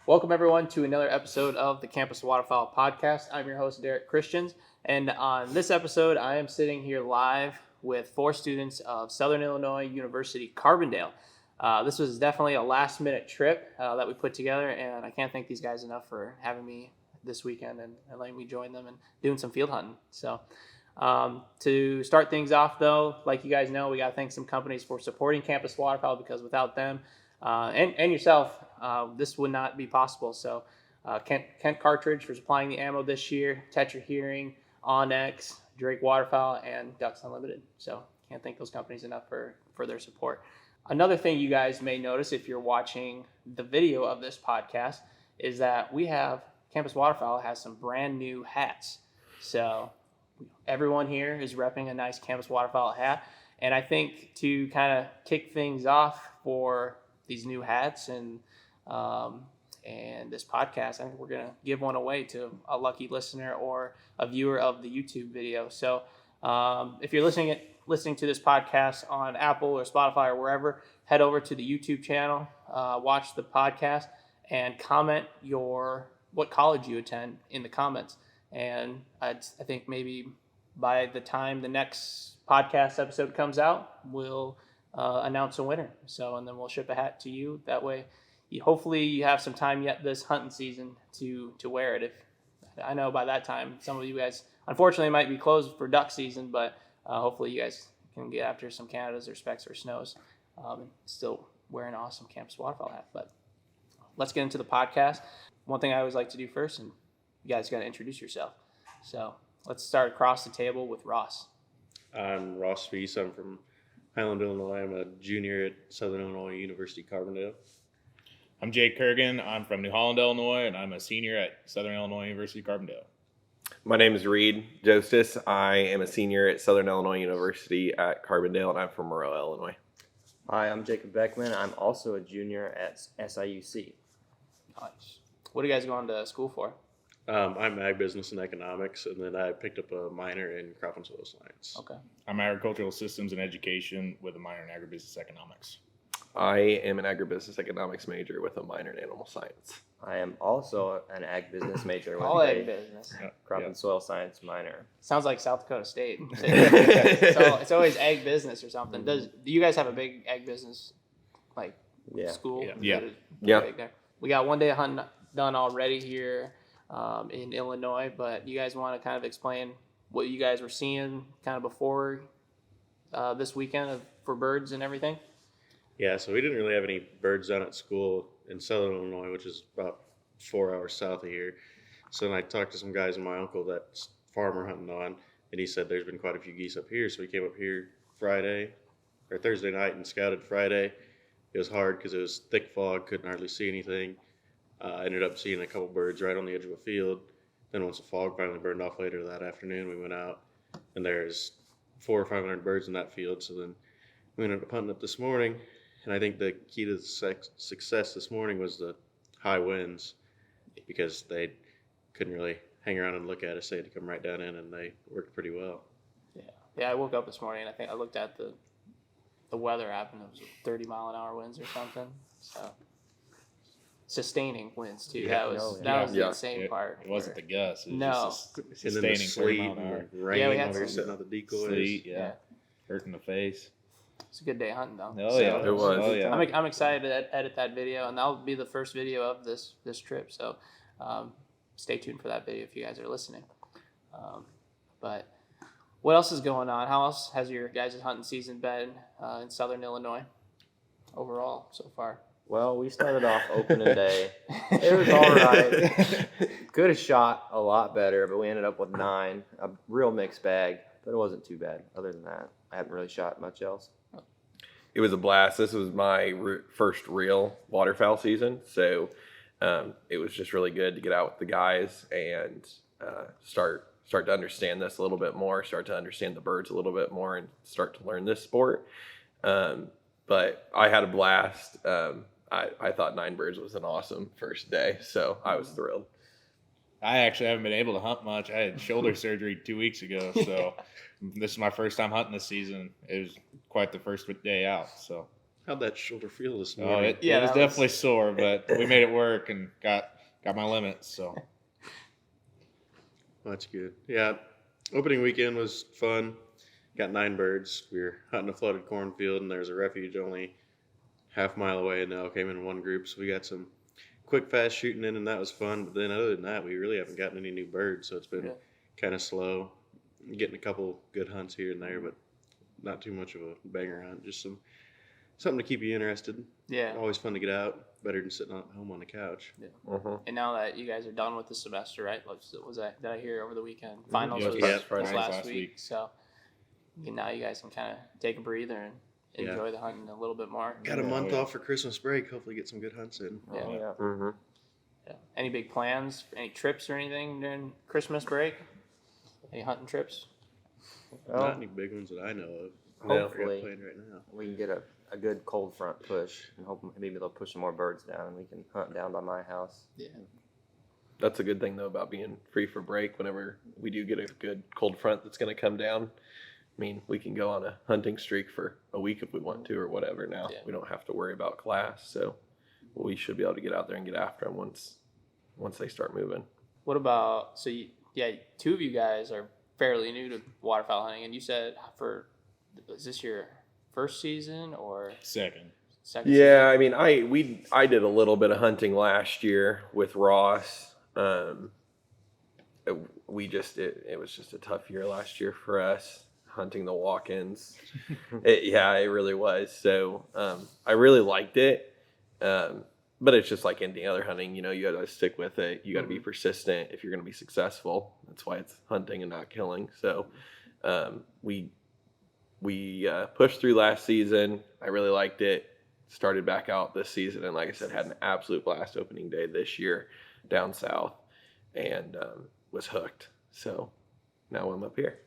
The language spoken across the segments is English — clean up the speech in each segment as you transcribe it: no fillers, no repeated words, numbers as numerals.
Welcome, everyone, to another episode of the Campus Waterfowl podcast. I'm your host, Derek Christians, and on this episode, I am sitting here live with 4 students of Southern Illinois University Carbondale. This was definitely a last-minute trip that we put together, and I can't thank these guys enough for having me this weekend and letting me join them and doing some field hunting. So, to start things off, though, like you guys know, we got to thank some companies for supporting Campus Waterfowl, because without them, and yourself, this would not be possible. So Kent Cartridge for supplying the ammo this year, Tetra Hearing, Onyx, Drake Waterfowl, and Ducks Unlimited. So can't thank those companies enough for their support. Another thing you guys may notice if you're watching the video of this podcast is that Campus Waterfowl has some brand new hats. So everyone here is repping a nice Campus Waterfowl hat. And I think to kind of kick things off for these new hats and this podcast, I think we're going to give one away to a lucky listener or a viewer of the YouTube video. So if you're listening to this podcast on Apple or Spotify or wherever, head over to the YouTube channel, watch the podcast, and comment what college you attend in the comments. And I think maybe by the time the next podcast episode comes out, we'll announce a winner. And then we'll ship a hat to you. That way, hopefully you have some time yet this hunting season to wear it. If I know by that time, some of you guys, unfortunately, might be closed for duck season, but hopefully you guys can get after some Canadas or Specks or Snows and still wear an awesome Campus Waterfowl hat. But let's get into the podcast. One thing I always like to do first, and you guys got to introduce yourself. So let's start across the table with Ross. I'm Ross Spies. I'm from Highland, Illinois. I'm a junior at Southern Illinois University Carbondale. I'm Jake Kirgan. I'm from New Holland, Illinois, and I'm a senior at Southern Illinois University Carbondale. My name is Reed Jostes. I am a senior at Southern Illinois University at Carbondale, and I'm from Monroe, Illinois. Hi, I'm Jakob Beckman. I'm also a junior at SIUC. Nice. What are you guys going to school for? I'm ag business and economics, and then I picked up a minor in crop and soil science. Okay. I'm agricultural systems and education with a minor in agribusiness economics. I am an agribusiness economics major with a minor in animal science. I am also an ag business major with All ag a business. crop and soil science minor. Sounds like South Dakota State. It's always ag business or something. Do you guys have a big ag business school? Yeah. Yeah. We got one day of hunting done already here in Illinois, but you guys want to kind of explain what you guys were seeing kind of before this weekend for birds and everything? Yeah, so we didn't really have any birds down at school in Southern Illinois, which is about 4 hours south of here. So then I talked to some guys and my uncle that's farmer hunting on, and he said there's been quite a few geese up here. So we came up here Thursday night and scouted Friday. It was hard because it was thick fog, couldn't hardly see anything. Ended up seeing a couple birds right on the edge of a field. Then once the fog finally burned off later that afternoon, we went out, and there's 400 or 500 birds in that field. So then we ended up hunting up this morning, and I think the key to the success this morning was the high winds, because they couldn't really hang around and look at us. They had to come right down in, and they worked pretty well. Yeah. I woke up this morning and I think I looked at the weather app and it was 30-mile-an-hour winds or something. So sustaining winds too. Yeah. That was the insane part. It wasn't the gusts. It was No. just And then the sustaining 30 sleet mile an hour. and rain Yeah, we had while we were some setting out the decoys. Sleet, Yeah. hurting the face. It's a good day hunting though. Oh, yeah. It was. Oh, yeah. I'm excited to edit that video, and that'll be the first video of this trip. So stay tuned for that video if you guys are listening. But what else is going on? How else has your guys' hunting season been in Southern Illinois overall so far? Well, we started off opening day. It was all right. Could have shot a lot better, but we ended up with 9. A real mixed bag, but it wasn't too bad. Other than that, I haven't really shot much else. It was a blast. This was my first real waterfowl season, so it was just really good to get out with the guys and start to understand this a little bit more, start to understand the birds a little bit more, and start to learn this sport. But I had a blast. I thought 9 birds was an awesome first day, so I was thrilled. I actually haven't been able to hunt much. I had shoulder surgery 2 weeks ago, so this is my first time hunting this season. It was quite the first day out. So How'd that shoulder feel this Oh, morning? it Yeah, was that was- definitely sore, but we made it work and got my limits. So That's good. Yeah, opening weekend was fun. Got 9 birds. We were hunting a flooded cornfield, and there's a refuge only half-mile away, and they all came in one group. So we got some quick, fast shooting in, and that was fun. But then other than that, we really haven't gotten any new birds, so it's been kind of slow. Getting a couple good hunts here and there, but not too much of a banger hunt. Just something to keep you interested. Yeah. Always fun to get out. Better than sitting at home on the couch. And now that you guys are done with the semester, right? Did I hear over the weekend? Finals Yeah, was, yeah, was Friday, last week. So now you guys can kind of take a breather and enjoy the hunting a little bit more. Got a month off for Christmas break. Hopefully get some good hunts in. Yeah. Oh, yeah. Yeah. Any big plans? Any trips or anything during Christmas break? Any hunting trips? Not Well, any big ones that I know of. No. I got Hopefully. planned right now. we can get a good cold front push and hope maybe they'll push some more birds down and we can hunt down by my house. Yeah. That's a good thing though about being free for break. Whenever we do get a good cold front that's going to come down, I mean, we can go on a hunting streak for a week if we want to or whatever. Now Yeah. we don't have to worry about class, so we should be able to get out there and get after them once they start moving. What about two of you guys are fairly new to waterfowl hunting, and you said is this your first season or second. second? Yeah, I mean, I did a little bit of hunting last year with Ross. It was just a tough year last year for us hunting the walk-ins. It really was. So I really liked it, but it's just like any other hunting. You know, you got to stick with it. You got to be persistent if you're going to be successful. That's why it's hunting and not killing. So we pushed through last season. I really liked it. Started back out this season, and like I said, had an absolute blast opening day this year down south, and was hooked. So now I'm up here.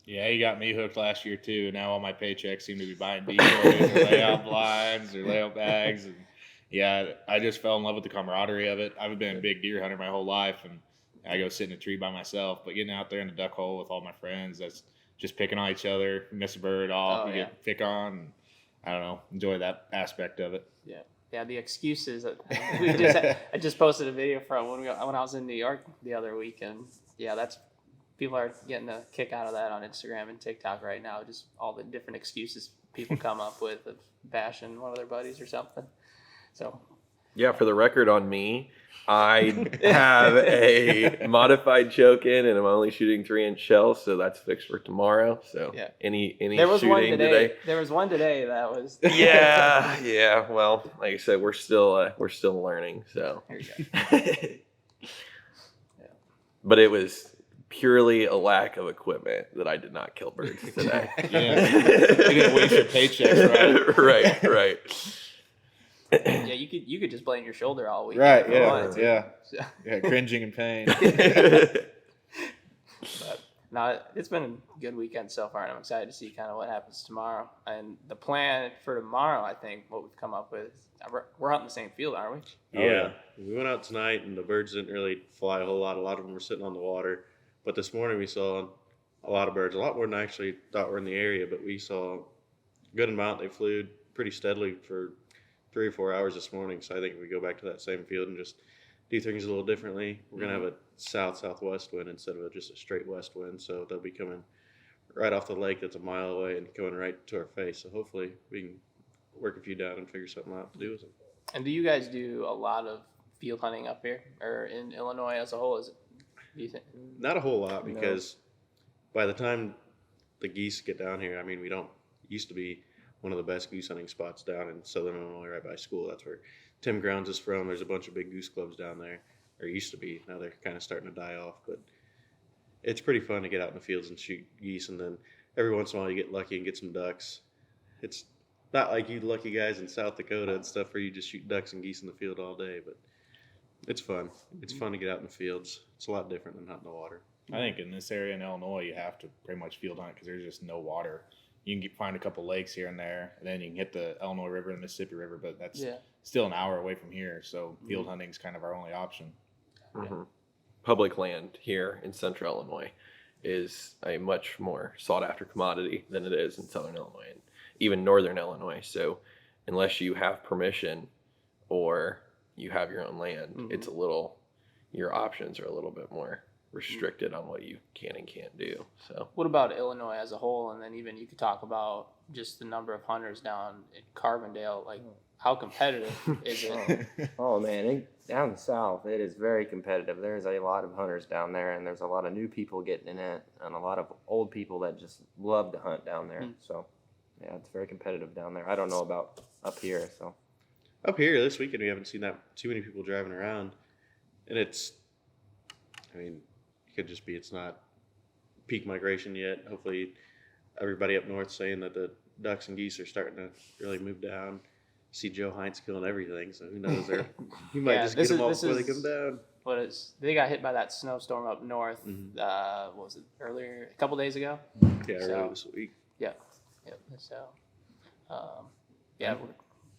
Yeah, he got me hooked last year too. Now all my paychecks seem to be buying decoys, or layout blinds, or layout bags, and yeah, I just fell in love with the camaraderie of it. I've been a big deer hunter my whole life, and I go sit in a tree by myself. But getting out there in the duck hole with all my friends, that's just picking on each other. Miss a bird off, get pick on. And I don't know, enjoy that aspect of it. Yeah, the excuses that I just posted a video from when I was in New York the other week, and that's people are getting a kick out of that on Instagram and TikTok right now. Just all the different excuses people come up with of bashing one of their buddies or something. So Yeah, for the record on me, I have a modified choke-in, and I'm only shooting 3-inch shells, so that's fixed for tomorrow. So any there was shooting one today. There was one today that was. Yeah. Well, like I said, we're still learning. So, There you go. But it was purely a lack of equipment that I did not kill birds today. Yeah, you didn't waste your paychecks, right? Right. Yeah, you could just blame your shoulder all week. Right. if you Yeah. wanted to. Yeah. So, Yeah. Cringing in pain. but no, it's been a good weekend so far, and I'm excited to see kind of what happens tomorrow. And the plan for tomorrow, I think, what we've come up with, we're hunting the same field, aren't we? Yeah. We went out tonight, and the birds didn't really fly a whole lot. A lot of them were sitting on the water. But this morning we saw a lot of birds, a lot more than I actually thought were in the area, but we saw a good amount. They flew pretty steadily for 3 or 4 hours this morning. So I think if we go back to that same field and just do things a little differently, we're going to have a south-southwest wind instead of just a straight west wind. So they'll be coming right off the lake that's a mile away and coming right to our face. So hopefully we can work a few down and figure something out to do with them. And do you guys do a lot of field hunting up here or in Illinois as a whole? Do you think? Not a whole lot, because by the time the geese get down here, I mean, we don't used to be one of the best goose hunting spots down in Southern Illinois, right by school. That's where Tim Grounds is from. There's a bunch of big goose clubs down there, or used to be. Now they're kind of starting to die off, but it's pretty fun to get out in the fields and shoot geese. And then every once in a while you get lucky and get some ducks. It's not like you lucky guys in South Dakota and stuff where you just shoot ducks and geese in the field all day, but it's fun. It's fun to get out in the fields. It's a lot different than hunting the water. I think in this area in Illinois, you have to pretty much field hunt because there's just no water. You can find a couple lakes here and there, and then you can hit the Illinois River and Mississippi River, but that's still an hour away from here. So field hunting is kind of our only option. Mm-hmm. Public land here in Central Illinois is a much more sought-after commodity than it is in Southern Illinois and even Northern Illinois. So unless you have permission or you have your own land, it's your options are a little bit more restricted on what you can and can't do. So What about Illinois as a whole? And then even you could talk about just the number of hunters down in Carbondale. Like, how competitive is it? Oh man, down south it is very competitive. There's a lot of hunters down there, and there's a lot of new people getting in it, and a lot of old people that just love to hunt down there. So yeah, it's very competitive down there. I don't know about up here. So Up here this weekend, we haven't seen that too many people driving around, and it could just be it's not peak migration yet. Hopefully, everybody up north saying that the ducks and geese are starting to really move down. See Joe Hines killing everything, so who knows? He might just get them all before they come down. They got hit by that snowstorm up north. What was it, earlier, a couple days ago? Yeah, earlier this week. Yep. So, we're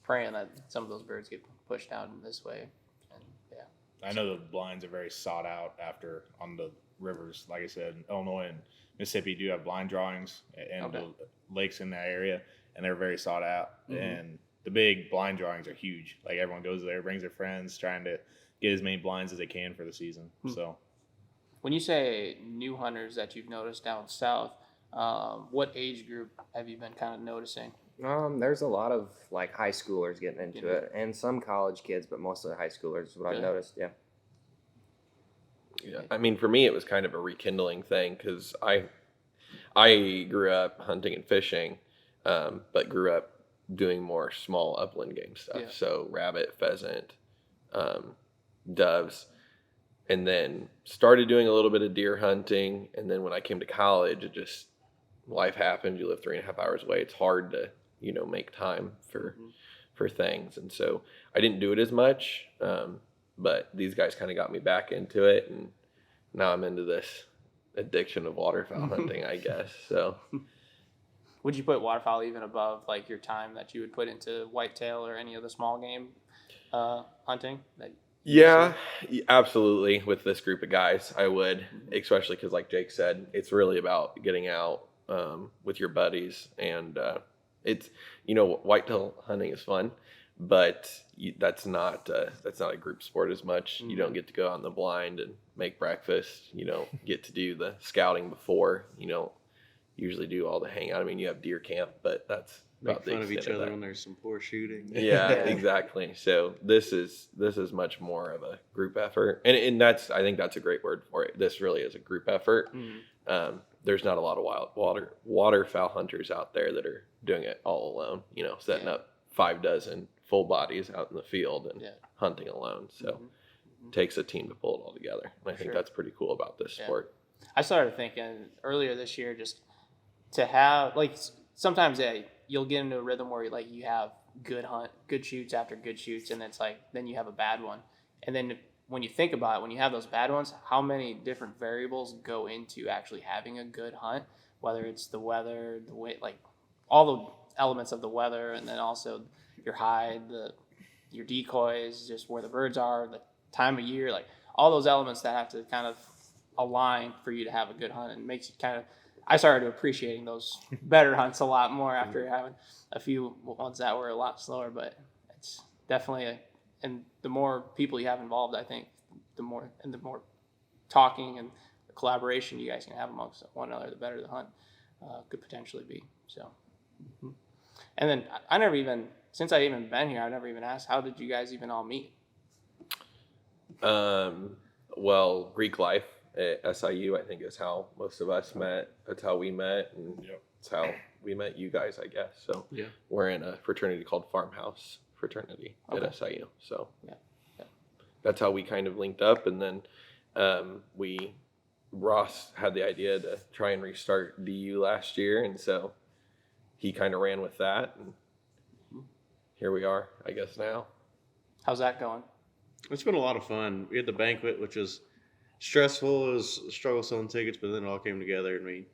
praying that some of those birds get pushed down this way. And I know the blinds are very sought out after on the rivers. Like I said, Illinois and Mississippi do have blind drawings and the lakes in that area, and they're very sought out. And the big blind drawings are huge. Like, everyone goes there, brings their friends, trying to get as many blinds as they can for the season. So, when you say new hunters that you've noticed down south, what age group have you been kind of noticing? there's a lot of like high schoolers getting into it, and some college kids, but mostly high schoolers is what I've noticed. Yeah. Yeah, I mean, for me, it was kind of a rekindling thing because I grew up hunting and fishing, but grew up doing more small upland game stuff. Yeah. So rabbit, pheasant, doves, and then started doing a little bit of deer hunting. And then when I came to college, it just, life happened. You live 3.5 hours away. It's hard to, make time for things. And so I didn't do it as much. But these guys kind of got me back into it, and now I'm into this addiction of waterfowl hunting, I guess. So, would you put waterfowl even above like your time that you would put into whitetail or any of the small game hunting? Yeah, absolutely. With this group of guys, I would, especially because, like Jake said, it's really about getting out with your buddies, and it's whitetail hunting is fun. But that's not a group sport as much. You don't get to go out in the blind and make breakfast. You don't get to do the scouting before. You don't usually do all the hangout. I mean, you have deer camp, but that's Make about the fun of each extent other that. when there's some poor shooting. Yeah, exactly. So this is much more of a group effort, and I think that's a great word for it. This really is a group effort. There's not a lot of waterfowl hunters out there that are doing it all alone. Setting up 5 dozen full bodies out in the field and hunting alone. So it takes a team to pull it all together. And I think that's pretty cool about this sport. I started thinking earlier this year just to have, like, sometimes you'll get into a rhythm where you have good shoots after good shoots, and it's like then you have a bad one. And then when you think about it, when you have those bad ones, how many different variables go into actually having a good hunt, whether it's the weather, the weight, like all the elements of the weather, and then also your hide, your decoys, just where the birds are, the time of year, like all those elements that have to kind of align for you to have a good hunt, and makes you I started appreciating those better hunts a lot more after having a few ones that were a lot slower. But it's definitely and the more people you have involved, I think the more talking and collaboration you guys can have amongst one another, the better the hunt could potentially be. So, and then since I've even been here, I've never even asked, how did you guys even all meet? Well, Greek life at SIU, I think, is how most of us met. That's how we met, and it's how we met you guys, I guess. So we're in a fraternity called Farmhouse Fraternity at SIU. So that's how we kind of linked up, and then Ross had the idea to try and restart DU last year, and so he kind of ran with that, and here we are, I guess, now. How's that going? It's been a lot of fun. We had the banquet, which was stressful. It was a struggle selling tickets, but then it all came together, and we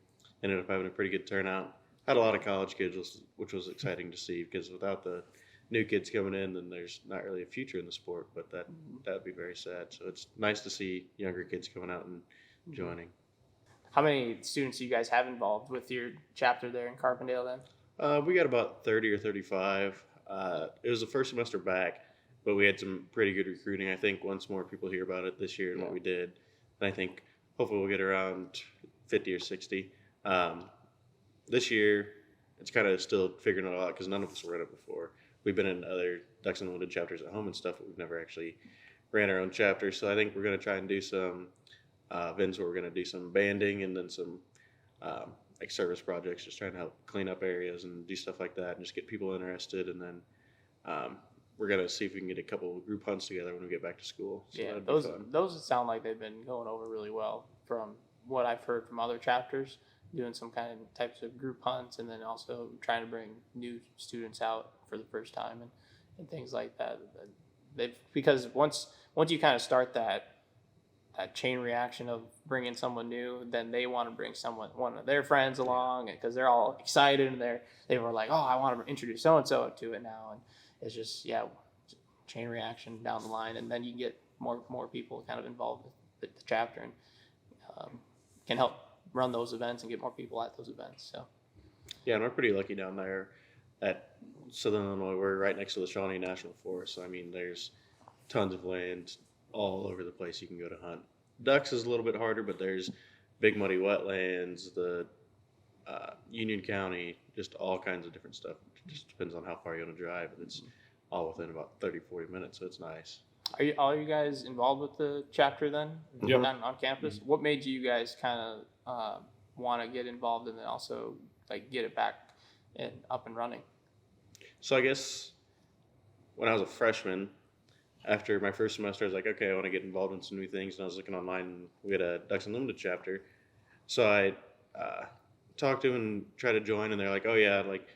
ended up having a pretty good turnout. Had a lot of college kids, which was exciting to see, because without the new kids coming in, then there's not really a future in the sport, but that would be very sad. So it's nice to see younger kids coming out and joining. How many students do you guys have involved with your chapter there in Carbondale then? We got about 30 or 35. It was the first semester back, but we had some pretty good recruiting. I think once more people hear about it this year and what we did, and I think hopefully we'll get around 50 or 60. This year, it's kind of still figuring it out because none of us were in it before. We've been in other Ducks Unlimited chapters at home and stuff, but we've never actually ran our own chapter. So I think we're going to try and do some events where we're going to do some banding and then some like service projects, just trying to help clean up areas and do stuff like that and just get people interested. And then we're going to see if we can get a couple of group hunts together when we get back to school. So Yeah, those sound like they've been going over really well from what I've heard from other chapters, doing some kind of types of group hunts and then also trying to bring new students out for the first time and things like that. Because once you kind of start that chain reaction of bringing someone new, then they want to bring one of their friends along because they're all excited and they were like, oh, I want to introduce so and so to it now, and it's just chain reaction down the line, and then you get more people kind of involved with the chapter and can help run those events and get more people at those events. So yeah, and we're pretty lucky down there at Southern Illinois. We're right next to the Shawnee National Forest, so I mean there's tons of land all over the place you can go to hunt. Ducks is a little bit harder, but there's big muddy wetlands, the Union County, just all kinds of different stuff. It just depends on how far you want to drive, and it's all within about 30-40 minutes, so it's nice. Are all you guys involved with the chapter then? Yep. On campus? Mm-hmm. What made you guys kind of want to get involved and then also like get it back and up and running? So I guess when I was a freshman, after my first semester, I was like, okay, I want to get involved in some new things. And I was looking online, and we had a Ducks Unlimited chapter. So I talked to them and tried to join, and they're like, oh yeah, like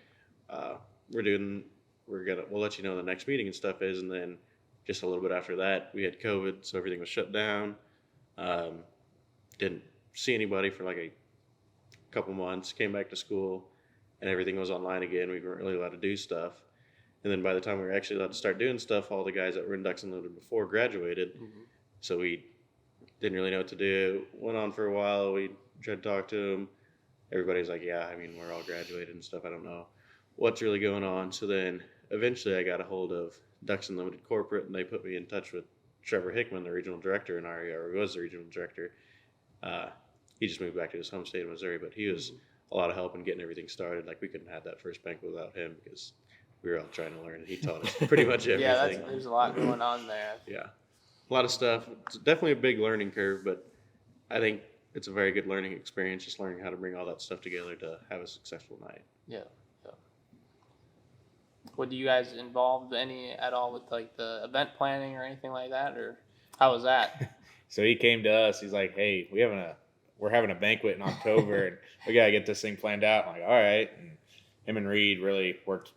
we'll let you know the next meeting and stuff is. And then just a little bit after that, we had COVID, so everything was shut down. Didn't see anybody for like a couple months. Came back to school, and everything was online again. We weren't really allowed to do stuff. And then by the time we were actually allowed to start doing stuff, all the guys that were in Ducks Unlimited before graduated. Mm-hmm. So we didn't really know what to do. Went on for a while. We tried to talk to them. Everybody's like, yeah, I mean, we're all graduated and stuff. I don't know what's really going on. So then eventually I got a hold of Ducks Unlimited Corporate, and they put me in touch with Trevor Hickman, the regional director in our area, or was the regional director. He just moved back to his home state of Missouri, but he was a lot of help in getting everything started. Like, we couldn't have that first banquet without him because we were all trying to learn, and he taught us pretty much everything. Yeah, there's a lot going on there. Yeah, a lot of stuff. It's definitely a big learning curve, but I think it's a very good learning experience, just learning how to bring all that stuff together to have a successful night. Yeah. What do you guys involved any at all with like the event planning or anything like that, or how was that? So he came to us. He's like, "Hey, we're having a banquet in October, and we gotta get this thing planned out." I'm like, all right. And him and Reed really worked.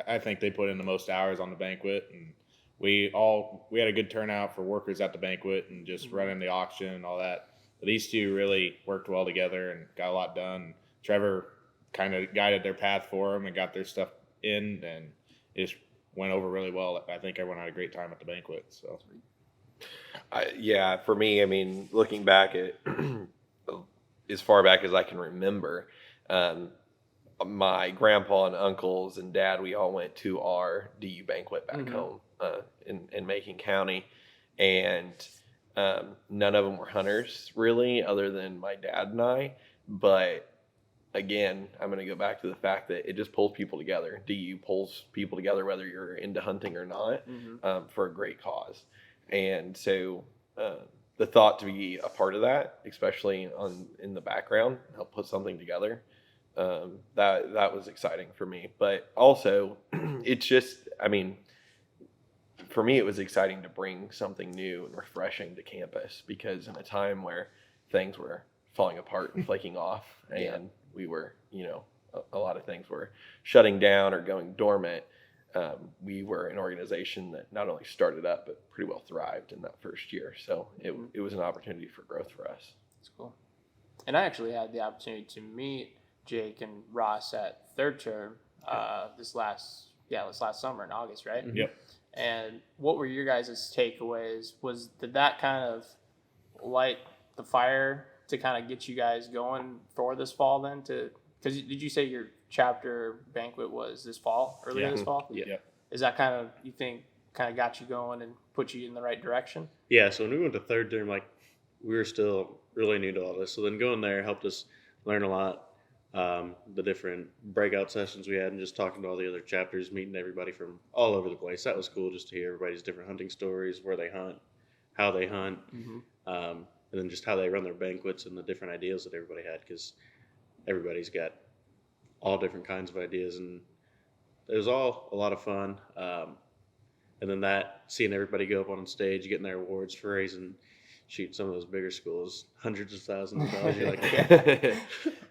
I think they put in the most hours on the banquet, and we had a good turnout for workers at the banquet and just running the auction and all that. But these two really worked well together and got a lot done. Trevor kind of guided their path for them and got their stuff in, and it just went over really well. I think everyone had a great time at the banquet. So, yeah, for me, I mean, looking back at as far back as I can remember, my grandpa and uncles and dad, we all went to our DU banquet back home in Macon County, and none of them were hunters really, other than my dad and I. But again, I'm going to go back to the fact that it just pulls people together. DU pulls people together, whether you're into hunting or not, for a great cause. And so the thought to be a part of that, especially in the background, help put something together, that was exciting for me. But also, it's just, I mean, for me, it was exciting to bring something new and refreshing to campus, because in a time where things were falling apart and flaking off, and we were, a lot of things were shutting down or going dormant, we were an organization that not only started up, but pretty well thrived in that first year. So it was an opportunity for growth for us. That's cool. And I actually had the opportunity to meet Jake and Ross at third term this last summer in August, right? Yep. And what were your guys' takeaways? Did that kind of light the fire to kind of get you guys going for this fall then? Because did you say your chapter banquet was this fall, earlier this fall? Yep. is that kind of, you think, kind of got you going and put you in the right direction? Yeah, so when we went to third term, like we were still really new to all this. So then going there helped us learn a lot. The different breakout sessions we had and just talking to all the other chapters, meeting everybody from all over the place. That was cool just to hear everybody's different hunting stories, where they hunt, how they hunt, and then just how they run their banquets and the different ideas that everybody had, because everybody's got all different kinds of ideas, and it was all a lot of fun. And then that, seeing everybody go up on stage, getting their awards for raising, some of those bigger schools, hundreds of thousands of dollars. You're like,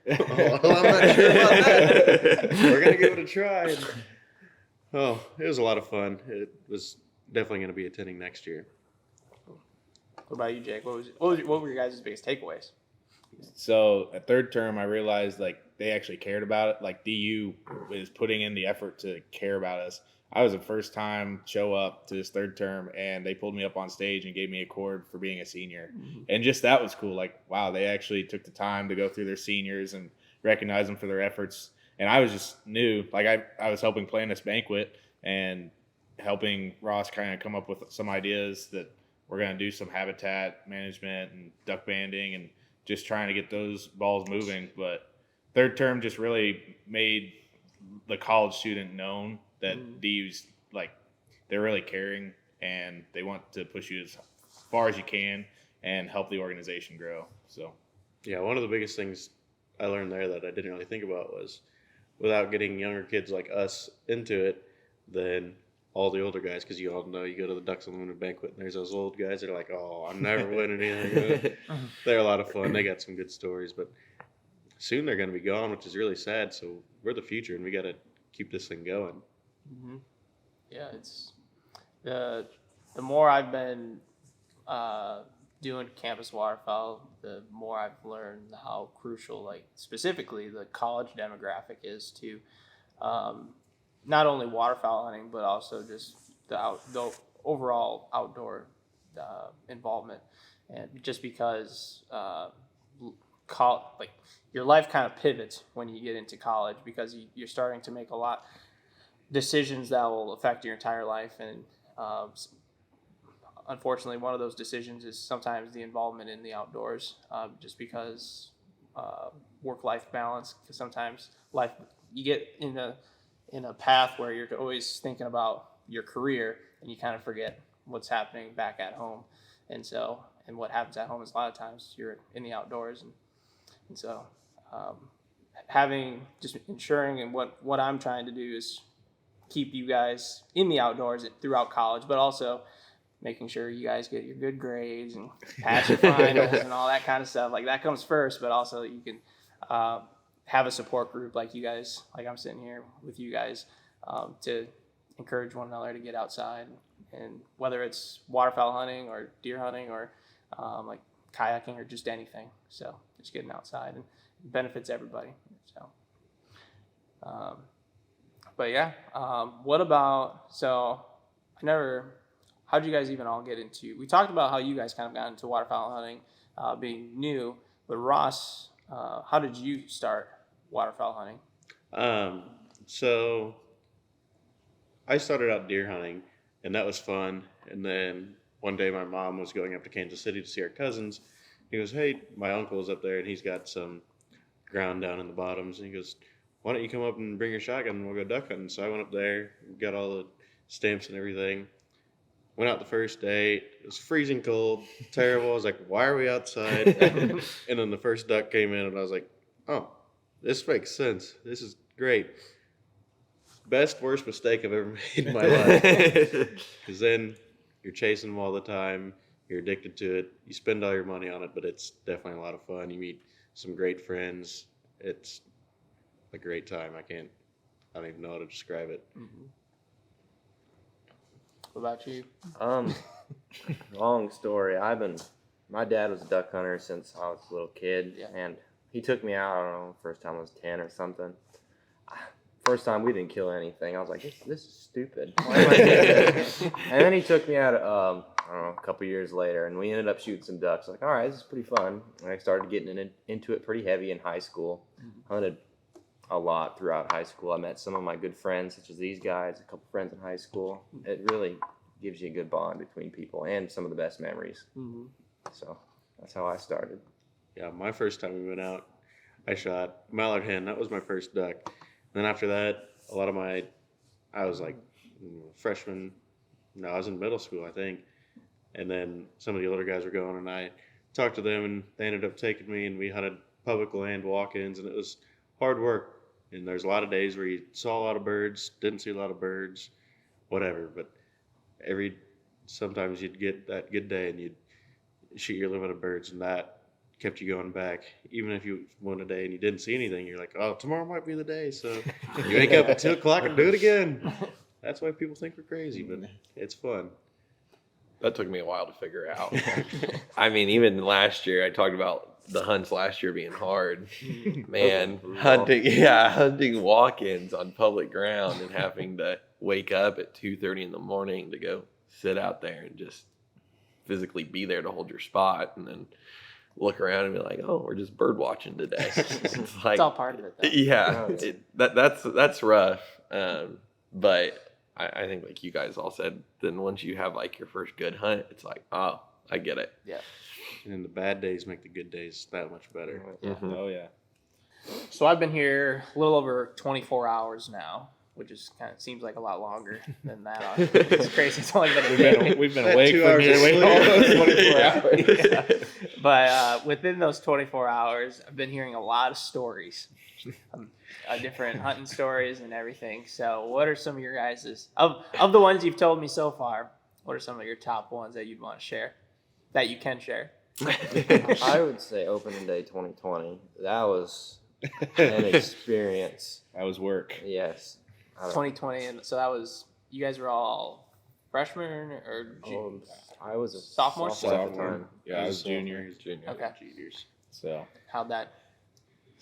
well, I'm not sure about that. We're going to give it a try. And, it was a lot of fun. It was definitely going to be attending next year. What about you, Jake? What were your guys' biggest takeaways? So at third term, I realized like they actually cared about it. Like DU is putting in the effort to care about us. I was the first time show up to this third term, and they pulled me up on stage and gave me a cord for being a senior. And just that was cool. Like, wow, they actually took the time to go through their seniors and recognize them for their efforts. And I was just new. Like I was helping plan this banquet and helping Ross kind of come up with some ideas that we're going to do some habitat management and duck banding and just trying to get those balls moving. But third term just really made the college student known that DU's like they're really caring and they want to push you as far as you can and help the organization grow. So yeah, one of the biggest things I learned there that I didn't really think about was, without getting younger kids like us into it, then all the older guys, because you all know, you go to the Ducks Unlimited banquet and there's those old guys that are like, oh, I'm never winning anything. They're a lot of fun. They got some good stories, but soon they're going to be gone, which is really sad. So we're the future and we got to keep this thing going. Yeah, it's the more I've been doing campus waterfowl, the more I've learned how crucial, like specifically the college demographic is to not only waterfowl hunting, but also just the overall outdoor involvement. And just because like your life kind of pivots when you get into college, because you're starting to make a lot decisions that will affect your entire life. And unfortunately, one of those decisions is sometimes the involvement in the outdoors, just because work-life balance. Because sometimes you get in a path where you're always thinking about your career and you kind of forget what's happening back at home. And what happens at home is a lot of times you're in the outdoors. And so just ensuring, and what I'm trying to do is keep you guys in the outdoors throughout college, but also making sure you guys get your good grades and pass your finals and all that kind of stuff. Like that comes first, but also you can have a support group like you guys, like I'm sitting here with you guys, to encourage one another to get outside, and whether it's waterfowl hunting or deer hunting or like kayaking or just anything. So just getting outside, and it benefits everybody. So but yeah, what about, how'd you guys even all get into, we talked about how you guys kind of got into waterfowl hunting, being new, but Ross, how did you start waterfowl hunting? So I started out deer hunting, and that was fun. And then one day my mom was going up to Kansas City to see her cousins. He goes, hey, my uncle's up there and he's got some ground down in the bottoms. And he goes, why don't you come up and bring your shotgun and we'll go duck hunting? So I went up there, got all the stamps and everything. Went out the first day. It was freezing cold, terrible. I was like, why are we outside? And then the first duck came in and I was like, oh, this makes sense. This is great. Best, worst mistake I've ever made in my life. Because then you're chasing them all the time. You're addicted to it. You spend all your money on it, but it's definitely a lot of fun. You meet some great friends. It's a great time. I don't even know how to describe it. What about you? Long story. My dad was a duck hunter since I was a little kid, and he took me out, I don't know, first time I was 10 or something. First time we didn't kill anything. I was like, this is stupid. Why am I doing this? And then he took me out, I don't know, a couple years later, and we ended up shooting some ducks. Like, all right, this is pretty fun. And I started getting into it pretty heavy in high school. Hunted a lot throughout high school. I met some of my good friends, such as these guys, a couple friends in high school. It really gives you a good bond between people and some of the best memories. Mm-hmm. So that's how I started. Yeah, my first time we went out, I shot mallard hen. That was my first duck. And then after that, I was like freshman. No, I was in middle school, I think. And then some of the older guys were going, and I talked to them, and they ended up taking me, and we hunted public land walk-ins, and it was hard work. And there's a lot of days where you saw a lot of birds, didn't see a lot of birds, whatever. But sometimes you'd get that good day, and you'd shoot your limit of birds, and that kept you going back. Even if you won a day and you didn't see anything, you're like, oh, tomorrow might be the day. So you wake up at 2 o'clock and do it again. That's why people think we're crazy, but it's fun. That took me a while to figure out. I mean, even last year, I talked about the hunts last year being hard. Man, hunting walk-ins on public ground and having to wake up at 2:30 in the morning to go sit out there and just physically be there to hold your spot, and then look around and be like, "Oh, we're just bird watching today." It's like, It's all part of it, though. yeah, that's rough. But I think, like you guys all said, then once you have like your first good hunt, it's like, oh, I get it. Yeah. And then the bad days make the good days that much better. Mhm. Oh yeah. So I've been here a little over 24 hours now, which is kind of seems like a lot longer than that. It's crazy. It's only been a day. We've been That awake 2 for hours of nearly sleep. all those 24 hours. Yeah. But within those 24 hours, I've been hearing a lot of stories, different hunting stories and everything. So what are some of your guys's, of the ones you've told me so far, what are some of your top ones that you'd want to share, that you can share? I would say opening day 2020. That was an experience. That was work. Yes. 2020, and so that was, you guys were all freshmen or I was a Sophomore? at the Sophomore. time. Yeah, I was junior. Okay. Juniors. So How'd that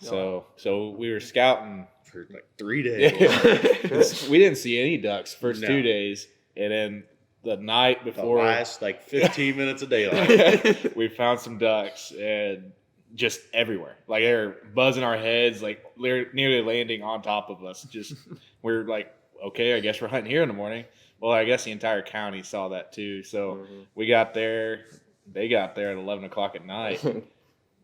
so we were scouting. For like 3 days. We didn't see any ducks first No. 2 days, and then the night The before last like 15 minutes of daylight. we found some ducks and just everywhere. Like they were buzzing our heads, like they're nearly landing on top of us. Just we're like, okay, I guess we're hunting here in the morning. Well, I guess the entire county saw that too. So we got there. They got there at 11 o'clock at night, Camped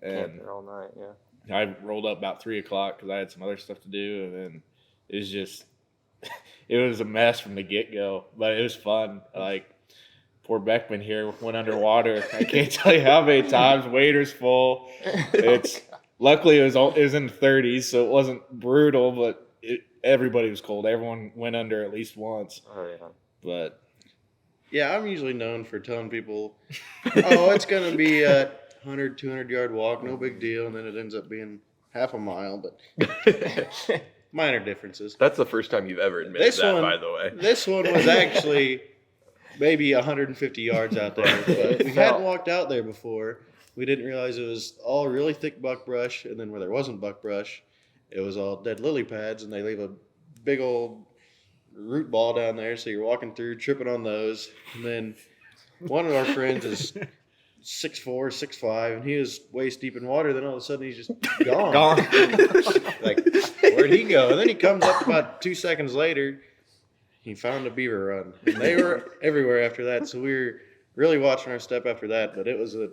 and there all night. Yeah. I rolled up about 3 o'clock because I had some other stuff to do, and then it was just, it was a mess from the get go, but it was fun. Like poor Beckman here went underwater. I can't tell you how many times. Wader's full. It's luckily it was in the 30s, so it wasn't brutal, but everybody was cold. Everyone went under at least once. Oh yeah. But Yeah, I'm usually known for telling people, oh, it's going to be a 100, 200-yard walk, no big deal, and then it ends up being half a mile, but minor differences. That's the first time you've ever admitted This that, one- by the way. This one was actually maybe 150 yards out there, but we hadn't walked out there before. We didn't realize it was all really thick buckbrush, and then where there wasn't buckbrush, it was all dead lily pads, and they leave a big old root ball down there, so you're walking through, tripping on those, and then one of our friends is 6'4", 6'5", and he was waist deep in water. Then all of a sudden he's just gone. Like, where'd he go? And then he comes up about 2 seconds later. He found a beaver run. And they were everywhere after that. So we were really watching our step after that. But it was a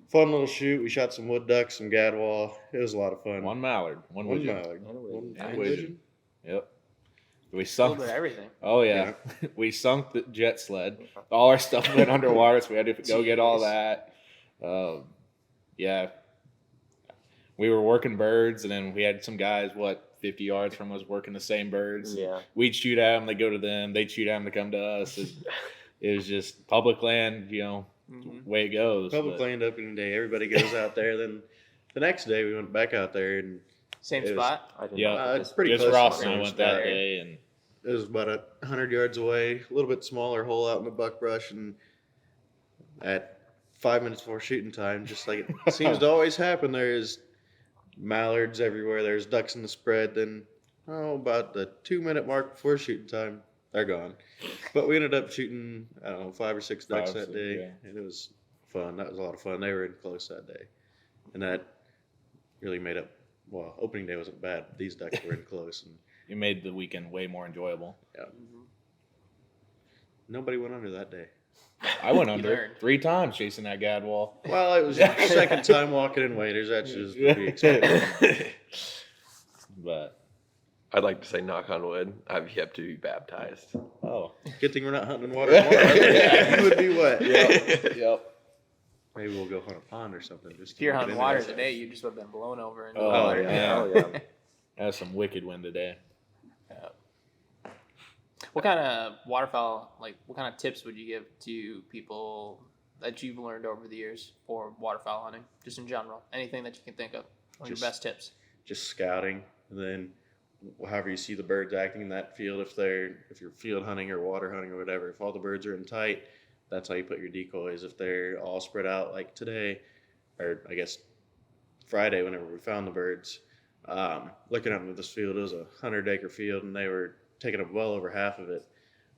fun little shoot. We shot some wood ducks, some gadwall. It was a lot of fun. one mallard, one One widgeon. mallard. One And widgeon. Yep. We a little sunk. bit of everything. Oh yeah, we sunk the jet sled. All our stuff went underwater, so we had to go get all that. Yeah, we were working birds, and then we had some guys 50 yards from us working the same birds. Yeah. We'd shoot at them, they go to them. They'd shoot at them to come to us. It was just public land, way it goes. Public but- land opening day. Everybody goes out there. Then the next day we went back out there, and Same It was- spot. I did Yeah. not it's pretty Just close. Ross to and I the went spot. that day, and It was about 100 yards away, a little bit smaller hole out in the buckbrush, and at 5 minutes before shooting time, just like it seems to always happen, there's mallards everywhere, there's ducks in the spread, then about the 2-minute mark before shooting time, they're gone. But we ended up shooting, 5 or 6 ducks 5 or that 6, day, yeah. and it was fun. That was a lot of fun. They were in close that day, and that really made up well, opening day wasn't bad. But these ducks were in close, and It made the weekend way more enjoyable. nobody went under that day. I went You under learned. 3 times chasing that gadwall. Well, it was your second time walking in waders. That's just to be expected. But I'd like to say, knock on wood, I've yet to be baptized. oh, Good thing we're not hunting in water tomorrow. You would be wet. yep. Maybe we'll go hunt a pond or something. Just If to you're make it hunting in water there. today, you just would have been blown over into Oh, the water. yeah. Oh, yeah. That was some wicked wind today. What kind of waterfowl, what kind of tips would you give to people that you've learned over the years for waterfowl hunting, just in general? Anything that you can think of? What are your Just- best tips? Just scouting, and then however you see the birds acting in that field, if you're field hunting or water hunting or whatever, if all the birds are in tight, that's how you put your decoys. If they're all spread out like today, or I guess Friday whenever we found the birds, looking at this field, it was a 100-acre field, and they were taking up well over half of it,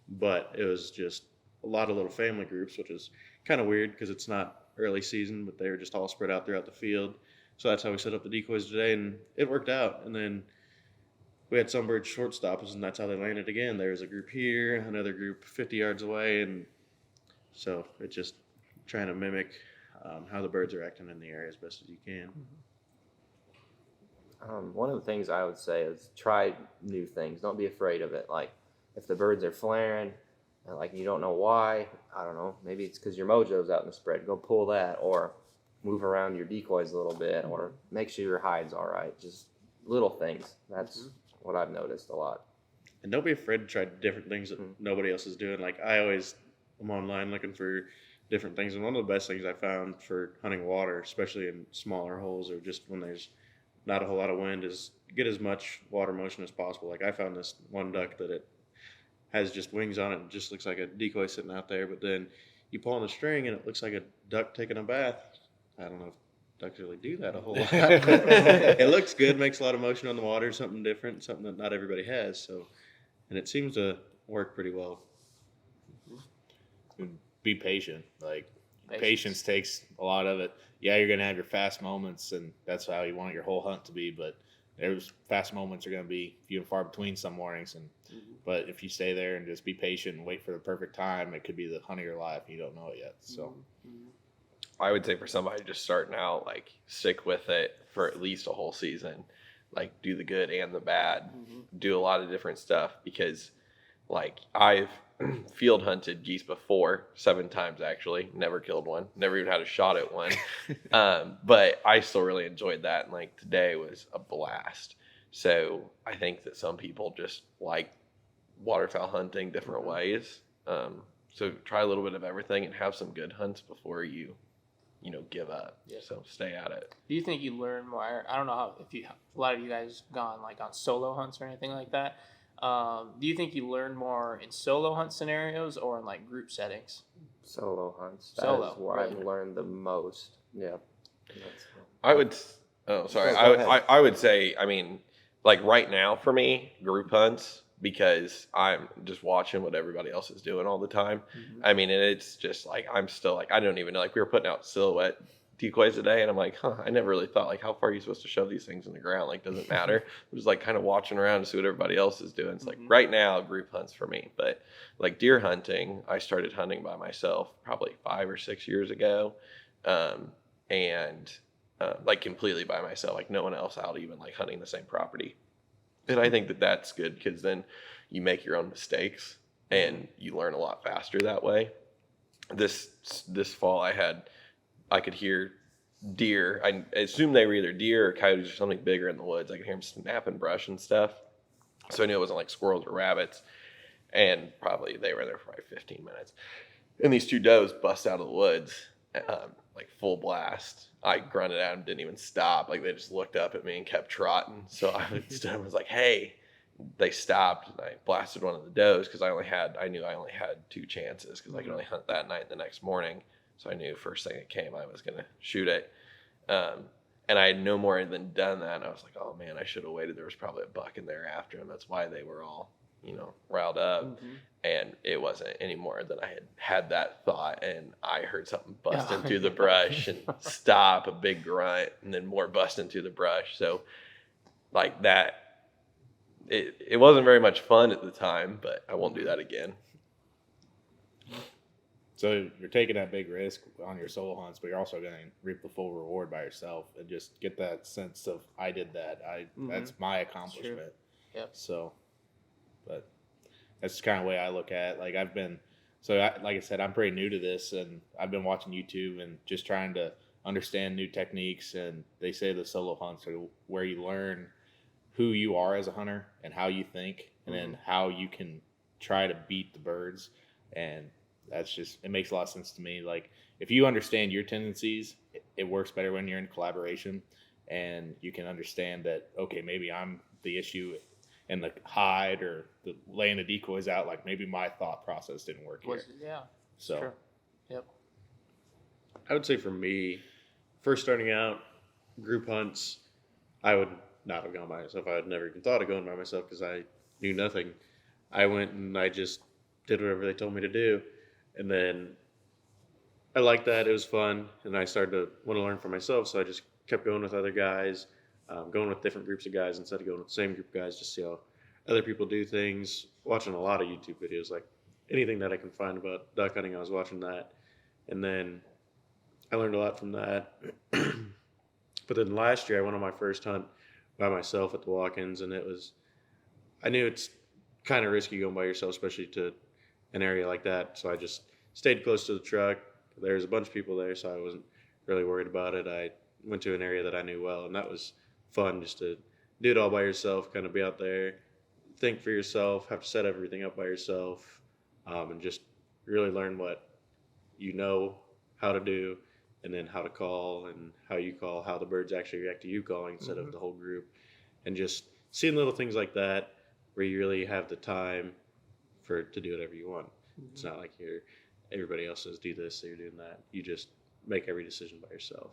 but it was just a lot of little family groups, which is kind of weird because it's not early season, but they were just all spread out throughout the field. So that's how we set up the decoys today, and it worked out. And then we had some birds short stop us, and that's how they landed again. There was a group here, another group 50 yards away, and so it's just trying to mimic how the birds are acting in the area as best as you can. One of the things I would say is try new things. Don't be afraid of it. Like if the birds are flaring, and you don't know why, I don't know. Maybe it's because your mojo's out in the spread. Go pull that, or move around your decoys a little bit, or make sure your hide's all right. Just little things. That's what I've noticed a lot. And don't be afraid to try different things that nobody else is doing. Like I always am online looking for different things, and one of the best things I found for hunting water, especially in smaller holes or just when there's not a whole lot of wind, is get as much water motion as possible. Like I found this one duck that it has just wings on it and just looks like a decoy sitting out there, but then you pull on the string and it looks like a duck taking a bath. I don't know if ducks really do that a whole lot. It looks good, makes a lot of motion on the water, something different, something that not everybody has. So, and it seems to work pretty well. Be patient. Patience takes a lot of it. Yeah, you're going to have your fast moments, and that's how you want your whole hunt to be, but those fast moments are going to be few and far between some mornings. But if you stay there and just be patient and wait for the perfect time, it could be the hunt of your life. You don't know it yet. So I would say for somebody just starting out, stick with it for at least a whole season. Do the good and the bad. Do a lot of different stuff, because I've field hunted geese before 7 times actually, never killed one, never even had a shot at one. But I still really enjoyed that, and today was a blast. So I think that some people just like waterfowl hunting different ways. So try a little bit of everything and have some good hunts before you give up. Yeah. So stay at it. Do you think you learn more? I don't know if a lot of you guys gone on solo hunts or anything like that. Do you think you learn more in solo hunt scenarios or in group settings? Solo hunts. Solo, That is where right. I've learned the most. Yeah. I would. Oh, sorry. No, go ahead. I would say. I mean, right now for me, group hunts, because I'm just watching what everybody else is doing all the time. I mean, and it's just I'm still I don't even know. We were putting out silhouette decoys today, and I'm I never really thought how far are you supposed to shove these things in the ground? Doesn't matter. I'm just kind of watching around to see what everybody else is doing. It's right now group hunts for me, but deer hunting, I started hunting by myself probably 5 or 6 years ago, and completely by myself, no one else out, even hunting the same property. And I think that that's good, because then you make your own mistakes and you learn a lot faster that way. This fall I could hear deer. I assume they were either deer or coyotes or something bigger in the woods. I could hear them snapping brush and stuff. So I knew it wasn't squirrels or rabbits. And probably they were there for 15 minutes. And these 2 does bust out of the woods, full blast. I grunted at them, didn't even stop. They just looked up at me and kept trotting. So I stood and was hey. They stopped, and I blasted one of the does, because I knew I only had 2 chances, because I could only hunt that night and the next morning. So I knew first thing that came, I was going to shoot it. And I had no more than done that. And I was oh man, I should have waited. There was probably a buck in there after him. That's why they were all, riled up. And it wasn't any more than I had that thought. And I heard something busting through the brush and stop, a big grunt, and then more busting through the brush. So like that. It wasn't very much fun at the time, but I won't do that again. So you're taking that big risk on your solo hunts, but you're also going to reap the full reward by yourself and just get that sense of I did that. That's my accomplishment. Yep. So, but that's kind of the way I look at it. Like like I said, I'm pretty new to this, and I've been watching YouTube and just trying to understand new techniques. And they say the solo hunts are where you learn who you are as a hunter and how you think, and then how you can try to beat the birds. And that's just, it makes a lot of sense to me. Like, if you understand your tendencies, it works better when you're in collaboration, and you can understand that, okay, maybe I'm the issue in the hide or the laying the decoys out. Like, maybe my thought process didn't work here. Yeah. So, True. Yep. I would say for me, first starting out, group hunts, I would not have gone by myself. I had never even thought of going by myself because I knew nothing. I went and I just did whatever they told me to do. And then I liked that. It was fun. And I started to want to learn for myself. So I just kept going with other guys, going with different groups of guys instead of going with the same group of guys, just see how other people do things, watching a lot of YouTube videos, like anything that I can find about duck hunting, I was watching that. And then I learned a lot from that. But then last year I went on my first hunt by myself at the walk-ins, and I knew it's kind of risky going by yourself, especially to an area like that. So I just stayed close to the truck. There's a bunch of people there, so I wasn't really worried about it. I went to an area that I knew well, and that was fun, just to do it all by yourself, kind of be out there, think for yourself, have to set everything up by yourself, and just really learn what you know how to do, and then how to call and how you call, how the birds actually react to you calling instead of the whole group. And just seeing little things like that where you really have the time to do whatever you want. It's not like everybody else says do this, so you're doing that. You just make every decision by yourself.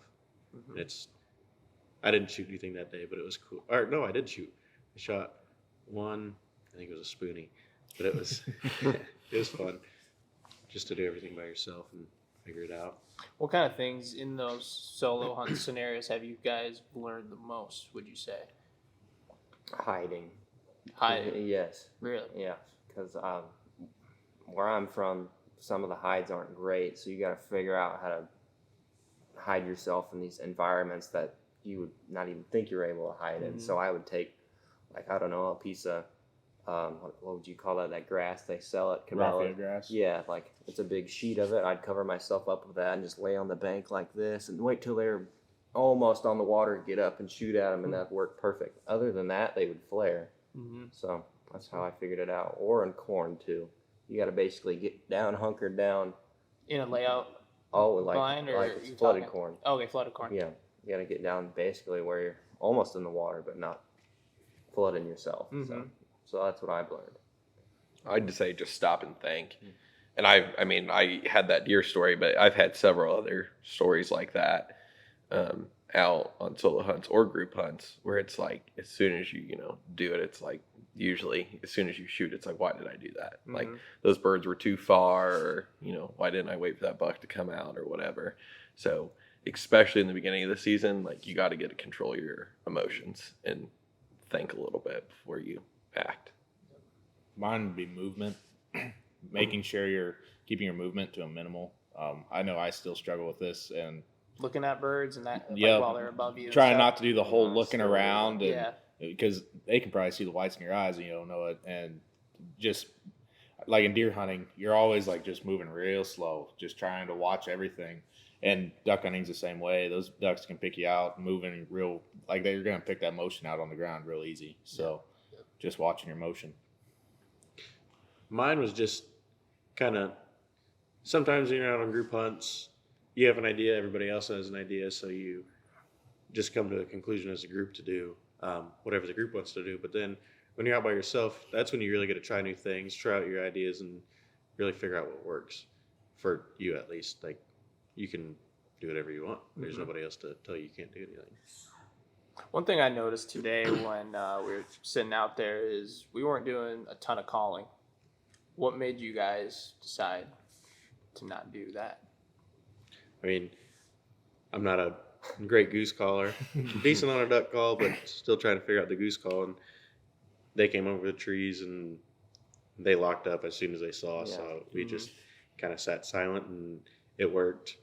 I didn't shoot anything that day, but it was cool. Or no, I did shoot. I shot one, I think it was a spoonie, but it was it was fun just to do everything by yourself and figure it out. What kind of things in those solo hunt scenarios have you guys learned the most, would you say? Hiding. Hiding. Yes. Really? Yeah. Because where I'm from, some of the hides aren't great, so you got to figure out how to hide yourself in these environments that you would not even think you're able to hide in. So I would take, like, I don't know, a piece of what would you call that? That grass they sell at Cabela. raffia grass. Yeah, like it's a big sheet of it. I'd cover myself up with that and just lay on the bank like this and wait till they're almost on the water, get up and shoot at them, and that worked perfect. Other than that, they would flare. So that's how I figured it out. Or in corn too. You got to basically get down, hunkered down. In a layout Like blind, or it's you flooded talking? corn. Okay, flooded corn. Yeah, you got to get down basically where you're almost in the water, but not flooding yourself. So that's what I've learned. I'd just say just stop and think. And I mean, I had that deer story, but I've had several other stories like that out on solo hunts or group hunts where it's like, as soon as you do it, it's like, usually as soon as you shoot, it's like, why did I do that? Like, those birds were too far, or, why didn't I wait for that buck to come out or whatever? So especially in the beginning of the season, like, you got to get to control your emotions and think a little bit before you act. Mine would be movement, making sure you're keeping your movement to a minimal. I know I still struggle with this, and Looking at birds and that Yeah. while they're above you. and trying stuff. not to do the whole No, looking still around, and Yeah. because they can probably see the whites in your eyes and you don't know it. And just like in deer hunting, you're always like just moving real slow, just trying to watch everything. And duck hunting's the same way. Those ducks can pick you out, moving real, like they're going to pick that motion out on the ground real easy. So just watching your motion. Mine was just kind of, sometimes when you're out on group hunts, you have an idea, everybody else has an idea, so you just come to a conclusion as a group to do whatever the group wants to do. But then when you're out by yourself, that's when you really get to try new things, try out your ideas, and really figure out what works for you, at least. Like, you can do whatever you want. There's nobody else to tell you can't do anything. One thing I noticed today when we were sitting out there is we weren't doing a ton of calling. What made you guys decide to not do that? I mean, I'm not a great goose caller, decent on a duck call, but still trying to figure out the goose call. And they came over the trees and they locked up as soon as they saw us. Yeah. So we just kind of sat silent, and it worked.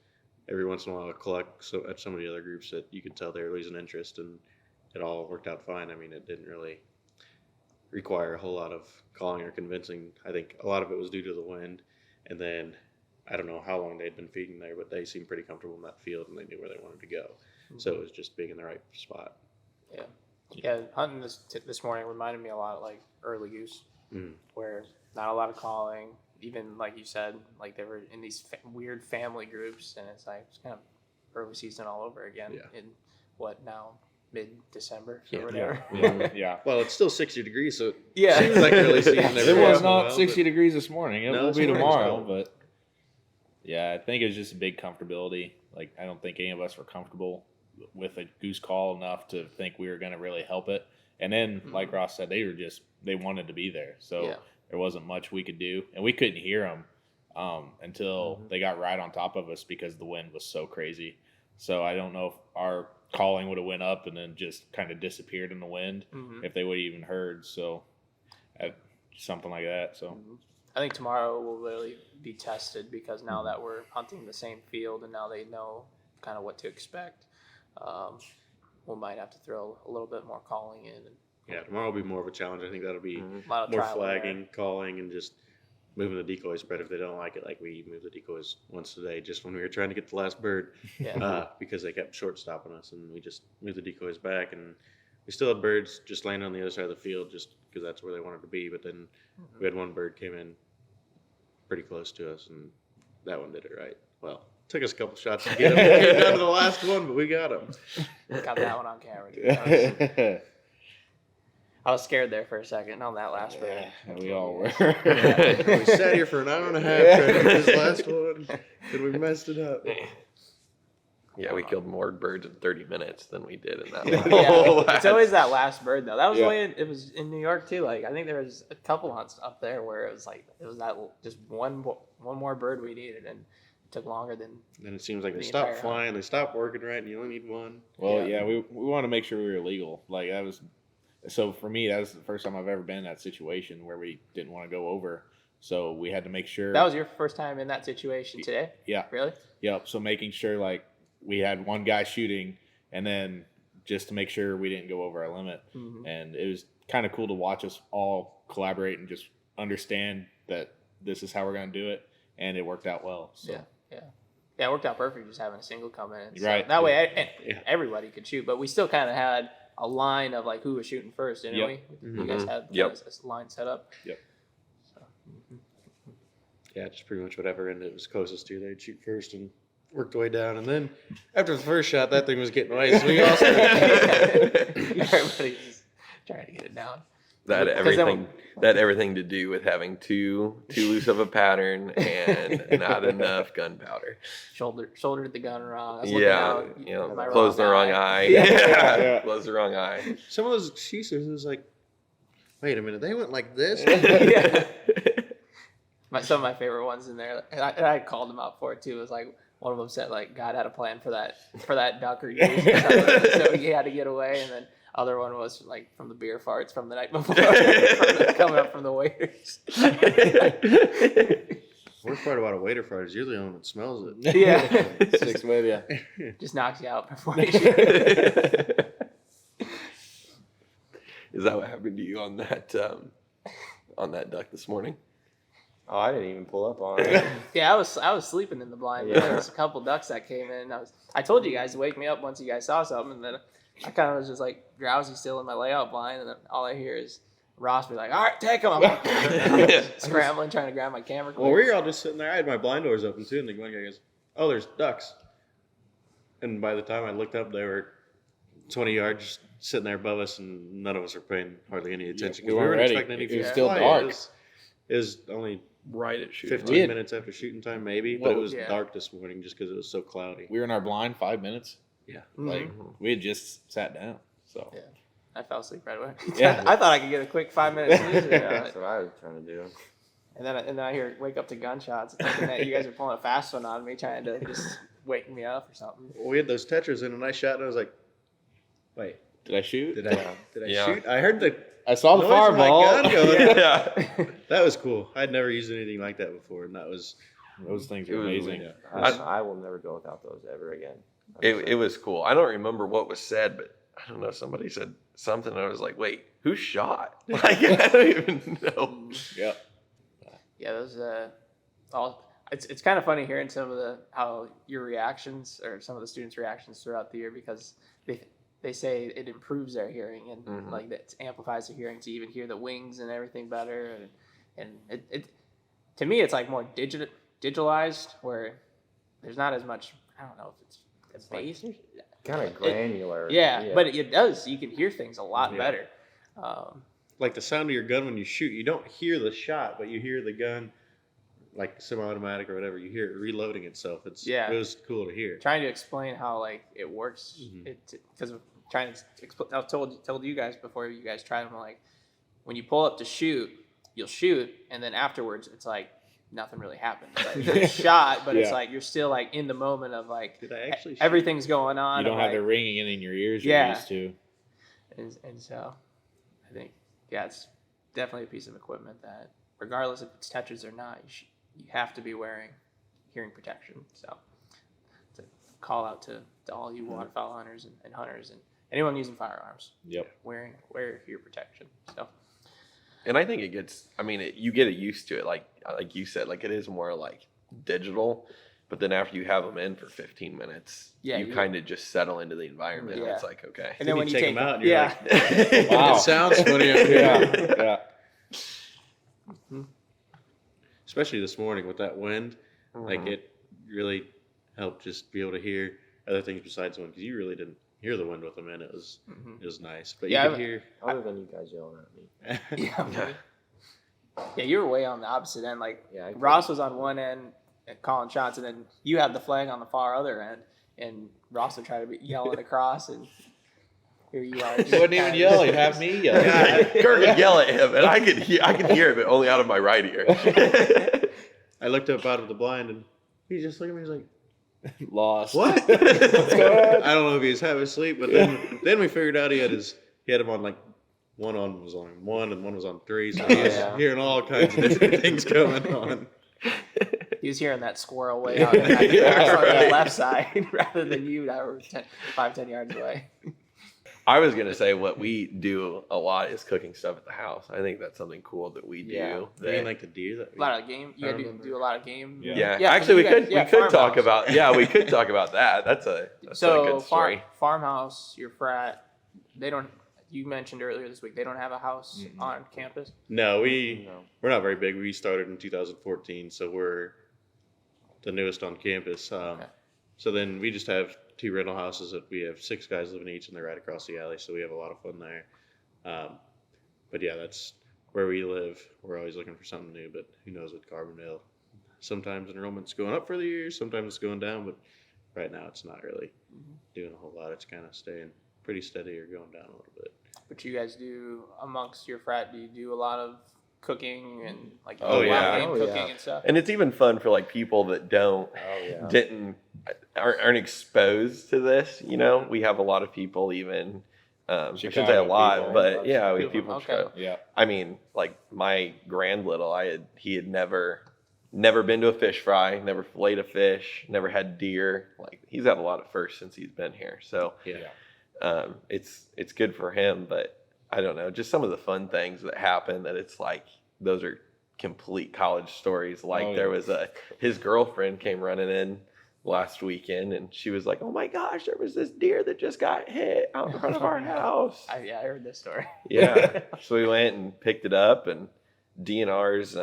Every once in a while, I'd collect at some of the other groups that you could tell they were losing interest, and it all worked out fine. I mean, it didn't really require a whole lot of calling or convincing. I think a lot of it was due to the wind, and then I don't know how long they'd been feeding there, but they seemed pretty comfortable in that field, and they knew where they wanted to go. So it was just being in the right spot. Yeah, hunting this morning reminded me a lot of like early goose, where not a lot of calling. Even like you said, like they were in these weird family groups, and it's like it's kind of early season all over again. Yeah. In what now, mid-December or Yeah. whatever. Yeah. Well, it's still 60 degrees, so Yeah. it seems like early season. It every was once in a not while, 60 degrees this morning. It No, will this be morning's tomorrow, cold. but yeah, I think it was just a big comfortability. Like, I don't think any of us were comfortable with a goose call enough to think we were going to really help it. And then, like Ross said, they wanted to be there. So there wasn't much we could do. And we couldn't hear them until they got right on top of us because the wind was so crazy. So I don't know if our calling would have went up and then just kind of disappeared in the wind, if they would have even heard. So something like that. So I think tomorrow will really be tested because now that we're hunting the same field and now they know kind of what to expect, we might have to throw a little bit more calling in. And Yeah, tomorrow will be more of a challenge. I think that'll be a lot of more trial and error. flagging, calling, and just moving the decoy spread if they don't like it. Like we moved the decoys once today just when we were trying to get the last bird because they kept short stopping us, and we just moved the decoys back, and we still had birds just landing on the other side of the field just because that's where they wanted to be. But then we had one bird came in pretty close to us, and that one did it right. Well, took us a couple shots to get him down to the last one, but we got him. Got that one on camera. Dude. I was scared there for a second on that last bird. we all were. We sat here for an hour and a half trying to get this last one, and we messed it up. Yeah, we killed more birds in 30 minutes than we did in that Yeah, it's always that last bird though. That was it was in New York too. Like I think there was a couple hunts up there where it was that just one more bird we needed, and it took longer than. Then it seems like they The stopped entire flying, they stopped working right, and you only need one. Well, we want to make sure we were legal. Like that was, so for me, that was the first time I've ever been in that situation where we didn't want to go over. So we had to make sure. That was your first time in that situation today? Yeah. Really? Yep. So making sure like we had one guy shooting, and then just to make sure we didn't go over our limit. And it was kind of cool to watch us all collaborate and just understand that this is how we're going to do it, and it worked out well. So. Yeah, it worked out perfect just having a single come in. So Right. That way everybody could shoot, but we still kind of had a line of like who was shooting first, didn't we? You guys had a line set up. Yep. So, Yeah, just pretty much whatever end it was closest to, they'd shoot first and worked the way down. And then after the first shot, that thing was getting away, so we also everybody's just trying to get it down. That had 'Cause then everything to do with having too loose of a pattern and not enough gunpowder. Shouldered the gun wrong. I was Yeah, looking out, am I close the wrong eye. Yeah. Close the wrong eye. some of those excuses, it was like, wait a minute, they went like this? Yeah. Some of my favorite ones in there, and I called them out for it too. It was like one of them said like God had a plan for that duck or goose, so he had to get away, and then other one was like from the beer farts from the night before, coming up from the waiters. Worst part about a waiter fart is you're the only one that smells it. Yeah, Six with you. just knocks you out before you shoot. Is that what happened to you on that duck this morning? Oh, I didn't even pull up on it. Yeah, I was sleeping in the blind. But there was a couple ducks that came in. I told you guys to wake me up once you guys saw something, and then I kind of was just like drowsy still in my layout blind, and then all I hear is Ross be like, "All right, take him!" I'm like, scrambling, trying to grab my camera. Well, we were all just sitting there. I had my blind doors open too, and the one guy goes, "Oh, there's ducks." And by the time I looked up, they were 20 yards just sitting there above us, and none of us were paying hardly any attention. we 'cause weren't weren't ready. expecting any It was to still fly. dark. It was only Right at shooting. 15 minutes after shooting time, maybe, but Well, it was yeah. dark this morning just because it was so cloudy. We were in our blind 5 minutes. Yeah. Like we had just sat down. So Yeah. I fell asleep right away. Yeah. I thought I could get a quick 5 minutes sleep. That's what I was trying to do. And then I hear wake up to gunshots, thinking that you guys are pulling a fast one on me, trying to just waking me up or something. We had those Tetras in, and I shot, and I was like, wait, Did I shoot? did I Yeah. shoot? I heard the I saw the noise of my fireball. gun going. Yeah. That was cool. I'd never used anything like that before, and that was Those things It are was amazing. yeah. I will never go without those ever again. It was cool. I don't remember what was said, but I don't know. Somebody said something. And I was like, wait, who shot? Like, I don't even know. Yeah. Yeah, those all. It's kind of funny hearing some of how your reactions or some of the students' reactions throughout the year, because they say it improves their hearing and like that amplifies their hearing to even hear the wings and everything better, and it to me it's like more digitalized, where there's not as much. I don't know if it's bass. Kind of granular. Yeah, but it does. You can hear things a lot Yeah. better. like the sound of your gun when you shoot. You don't hear the shot, but you hear the gun, like semi-automatic or whatever. You hear it reloading itself. It was cool to hear. Trying to explain how like it works, because trying to I told you guys before you guys tried them, like when you pull up to shoot, you'll shoot, and then afterwards it's like nothing really happened. Like, you're shot, but it's like you're still like in the moment of like Did I actually? everything's going on. You don't and, have like, the ringing in your ears Yeah. you're used to. and so I think it's definitely a piece of equipment that, regardless if it's Tetras or not, you have to be wearing hearing protection. So it's a call out to all you waterfowl hunters and hunters and anyone using firearms. Yep. Wear ear protection. So And I think it gets, I mean, you get used to it. Like you said, like it is more like digital, but then after you have them in for 15 minutes, you kind of just settle into the environment. And Yeah. it's like, okay. and then when you take take them out, and you're yeah. like, Wow. it sounds funny up here. Yeah. Especially this morning with that wind, like it really helped just be able to hear other things besides wind, because you really didn't hear the wind with them in. It was nice, but Yeah, you could hear. Other than you guys yelling at me. Yeah, you were way on the opposite end. Like Yeah, I Ross was on one end and calling shots, and then you had the flag on the far other end, and Ross would try to be yelling across, and here you are. You wouldn't even yell. You have me yell. Kirk would yell at him, and I could hear it, but only out of my right ear. I looked up out of the blind, and he just looked at me. He's like, Lost. "What?" I don't know if he was half asleep, but then we figured out he had him on like one was on 1 and one was on 3, so he was hearing all kinds of different things going on. He was hearing that squirrel way out on the left side rather than you that were 5-10 yards away. I was going to say what we do a lot is cooking stuff at the house. I think that's something cool that we do. Yeah. I mean, like the deer that A lot of game. You I had to remember. do a lot of game. Yeah. Yeah, actually, you guys- we could talk farmhouse. about we could talk about that. That's a good story. Farmhouse, your frat, they don't. You mentioned earlier this week they don't have a house on campus. No, we're not very big. We started in 2014, so we're the newest on campus. So then we just have 2 rental houses that we have 6 guys living each, and they're right across the alley, so we have a lot of fun there. But yeah, that's where we live. We're always looking for something new, but who knows with Carbondale. Sometimes enrollment's going up for the year, sometimes it's going down, but right now it's not really doing a whole lot. It's kind of staying pretty steady or going down a little bit. But you guys do amongst your frat. Do you do a lot of cooking and like Oh, yeah. game Oh, cooking yeah. and stuff? And it's even fun for like people that aren't exposed to this. You know, we have a lot of people even. I shouldn't say a Chicago lot, people. but yeah, we have People, people. okay. Yeah. I mean, like my grand little, he had never been to a fish fry, never filleted a fish, never had deer. Like he's had a lot of firsts since he's been here. So Yeah. it's good for him. But I don't know, just some of the fun things that happen that it's like those are complete college stories. Like there was his girlfriend came running in last weekend, and she was like, "Oh my gosh, there was this deer that just got hit out in front of our house." I heard this story. Yeah. So we went and picked it up, and DNR's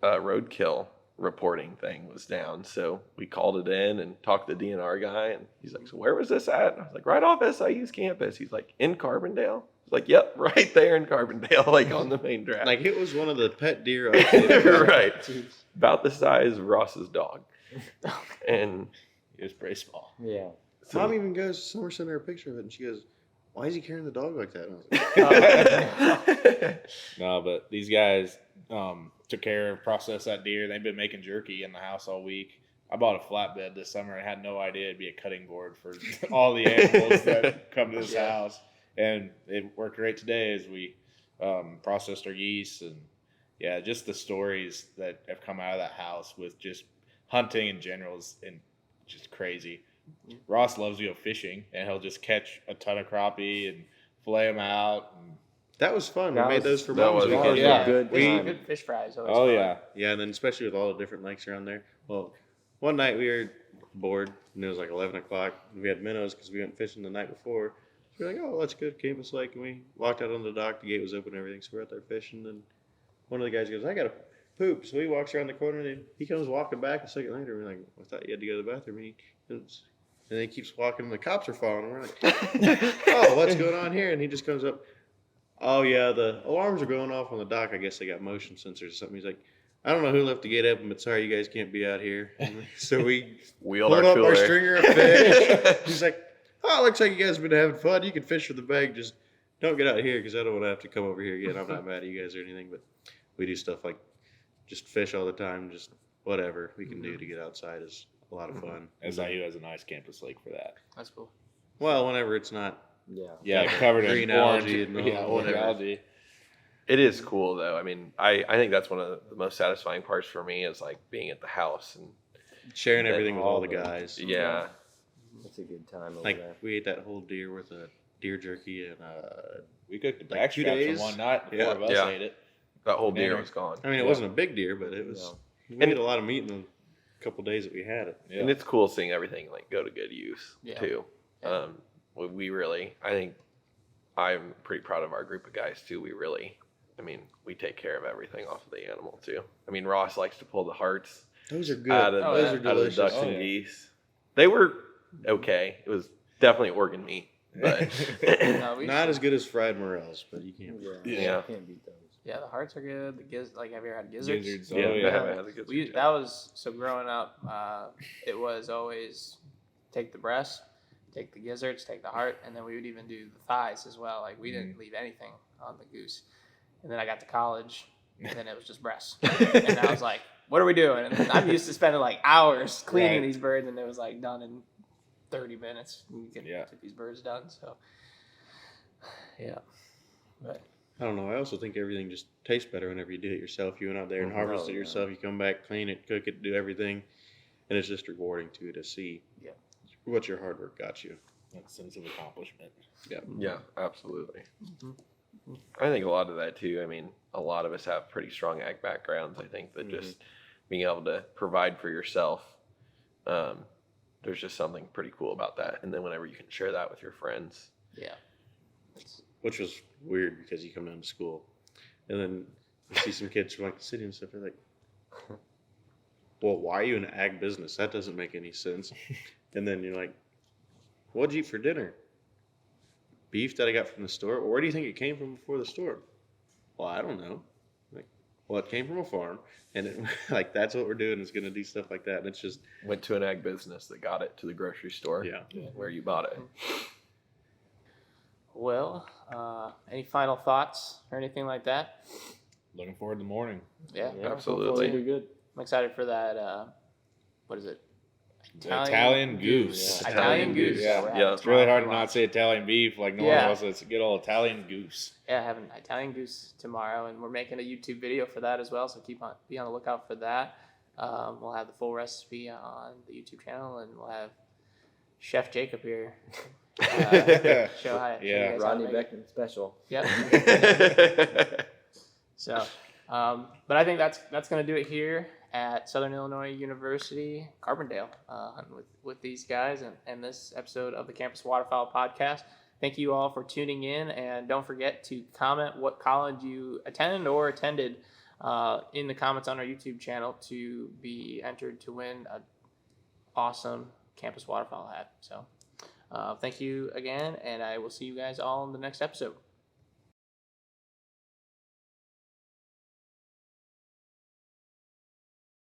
roadkill reporting thing was down. So we called it in and talked to the DNR guy, and he's like, "So where was this at?" And I was like, "Right off SIU's campus." He's like, "In Carbondale?" I was like, "Yep, right there in Carbondale, like on the main drag." Like it was one of the pet deer. I've seen. Right. About the size of Ross's dog. And It was pretty small. Yeah. so, Mom even goes, Summer sent her a picture of it, and she goes, "Why is he carrying the dog like that?" And I was like, No, but these guys took care of, processed that deer. They've been making jerky in the house all week. I bought a flatbed this summer and had no idea it'd be a cutting board for all the animals that come to this house. And it worked great today as we processed our geese. And yeah, just the stories that have come out of that house with just hunting in general is just crazy. Ross loves to go fishing, and he'll just catch a ton of crappie and fillet them out. And That was fun. That we made was- those for that Mom's was weekend. Yeah. good time. Good fish fries. oh yeah, Yeah, and then especially with all the different lakes around there. Well, one night we were bored, and it was like 11 o'clock. And we had minnows because we went fishing the night before. So we're like, oh, let's go to Campus Lake. And we walked out on the dock. The gate was open and everything. So we're out there fishing. And one of the guys goes, I got to poop. So he walks around the corner, and he comes walking back a second later. We're like, I thought you had to go to the bathroom. And then he keeps walking, and the cops are following him. We're like, oh, what's going on here? And he just comes up. Oh, yeah, the alarms are going off on the dock. I guess they got motion sensors or something. He's like, I don't know who left the gate open, but sorry, you guys can't be out here. So we Wheeled pulled our up cooler. our stringer of fish. He's like, oh, looks like you guys have been having fun. You can fish with the bag. Just don't get out here because I don't want to have to come over here again. I'm not mad at you guys or anything, but we do stuff like just fish all the time. Just whatever we can do to get outside is a lot of fun. SIU has a nice campus lake for that. That's cool. Well, whenever it's not. Yeah. Yeah, covered in green orange, algae and all- orange whatever. algae. It is cool though. I mean, I think that's one of the most satisfying parts for me is like being at the house and Sharing everything with all the all the- guys. yeah. That's a good time over Like there. we ate that whole deer with a deer jerky and We cooked the Like back 2 straps in days? one night. The Yeah. four of us Yeah. ate it. That whole deer Dinner. was gone. I mean, it Yeah. wasn't a big deer, but it was. We ate a lot of meat in the couple days that we had it. Yeah. And it's cool seeing everything like go to good use Yeah. too. Yeah. We really, I think I'm pretty proud of our group of guys too. We take care of everything off of the animal too. I mean, Ross likes to pull the hearts Those are good. out of, Oh, yeah. Those are out of the delicious. ducks Oh, and yeah. geese. They were okay. It was definitely organ meat, but No, we Not as good as fried morels, but you can't. Yeah. Can't beat those. Yeah, the hearts are good. Like, have you ever had gizzards? Gizzards. yeah, Oh, I yeah. haven't had the good We stuff. that was so growing up. It was always take the breast, take the gizzards, take the heart, and then we would even do the thighs as well. Like we didn't leave anything on the goose. And then I got to college, and then it was just breasts. And I was like, "What are we doing?" And I'm used to spending like hours cleaning Right. these birds, and it was like done in 30 minutes. We could Yeah. get these birds done. So yeah, but I don't know. I also think everything just tastes better whenever you do it yourself. You went out there and harvest it yeah. yourself. You come back, clean it, cook it, do everything, and it's just rewarding to see Yeah. what your hard work got you. That sense of accomplishment. Yeah, absolutely. Mhm. I think a lot of that too. I mean, a lot of us have pretty strong ag backgrounds. I think that just being able to provide for yourself, there's just something pretty cool about that. And then whenever you can share that with your friends, yeah. Which was weird because you come down to school, and then you see some kids from like the city and stuff. They're like, "Well, why are you in ag business? That doesn't make any sense." And then you're like, "What'd you eat for dinner?" Beef that I got from the store. Well, where do you think it came from before the store? Well, I don't know. Like, well, it came from a farm, and it, like that's what we're doing is going to do stuff like that. And it's just went to an ag business that got it to the grocery store where you bought it. Well, any final thoughts or anything like that? Looking forward to the morning. Yeah, Absolutely. It'll be good. I'm excited for that. What is it? Italian goose. Yeah. Italian goose. Yeah. we're Yeah, having It's really tomorrow hard for to not lunch. say Italian beef like no one Yeah. else. It's a good old Italian goose. Yeah, having Italian goose tomorrow, and we're making a YouTube video for that as well. So be on the lookout for that. We'll have the full recipe on the YouTube channel, and we'll have Chef Jakob here. Show Yeah. show you guys how to Rodney make it. Beckman special. Yep. So, but I think that's going to do it here at Southern Illinois University Carbondale, hunting with these guys and this episode of the Campus Waterfowl podcast. Thank you all for tuning in, and don't forget to comment what college you attended or attended in the comments on our YouTube channel to be entered to win an awesome Campus Waterfowl hat. So, thank you again, and I will see you guys all in the next episode.